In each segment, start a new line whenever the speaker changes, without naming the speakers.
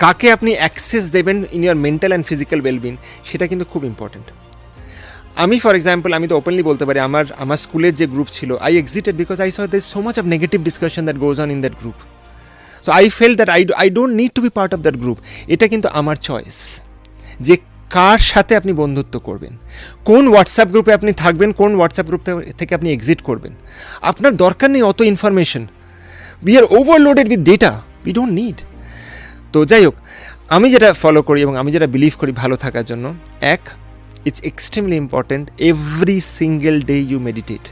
কাকে আপনি অ্যাক্সেস দেবেন in year mental and physical wellbeing, সেটা কিন্তু খুব ইম্পর্ট্যান্ট। আমি ফর এক্সাম্পল, আমি তো ওপেনলি বলতে পারি, আমার স্কুলের যে গ্রুপ ছিল, I excited because I saw there so much of negative discussion that goes on in that group. So I felt that I don't need to be part of that group. এটা কিন্তু আমার choice যে কার সাথে আপনি বন্ধুত্ব করবেন, কোন WhatsApp গ্রুপে আপনি থাকবেন, কোন হোয়াটসঅ্যাপ গ্রুপ থেকে আপনি এক্সিট করবেন। আপনার দরকার নেই অত information. We are overloaded with data, we don't need. তো যাই হোক, আমি যেটা ফলো করি এবং আমি যেটা বিলিভ করি ভালো থাকার জন্য, এক, it's extremely important every single day you meditate.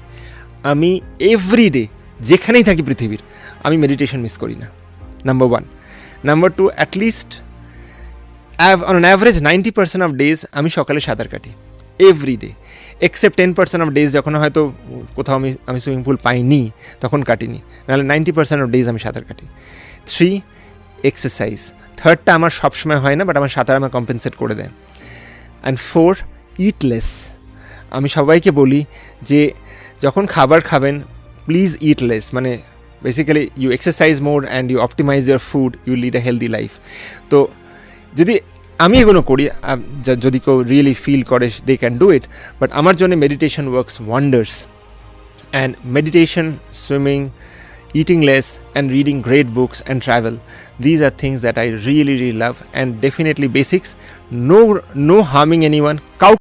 আমি এভরি ডে যেখানেই থাকি পৃথিবীর, আমি মেডিটেশন মিস করি না, number one. Number two, at least on an average 90% of days আমি সকালে সাঁতার কাটি every day, except 10% of days যখন হয়তো কোথাও আমি সুইমিং পুল পাইনি তখন কাটিনি, নাহলে 90% অফ ডেজ আমি সাঁতার কাটি। Three, exercise. থার্ডটা আমার সবসময় হয় না, বাট আমার সাঁতার আমার কম্পেনসেট করে দেয়। And four, eat less. আমি সবাইকে বলি যে যখন খাবার খাবেন, প্লিজ ইট লেস, মানে basically you exercise more and you optimize your food, you lead a healthy life. তো যদি আমি এগুলো করি, যদি কেউ রিয়েলি ফিল করে they can do it, but আমার জন্য meditation works wonders. And meditation, swimming, eating less and reading great books and travel, these are things that I really love, and definitely basics. No harming anyone.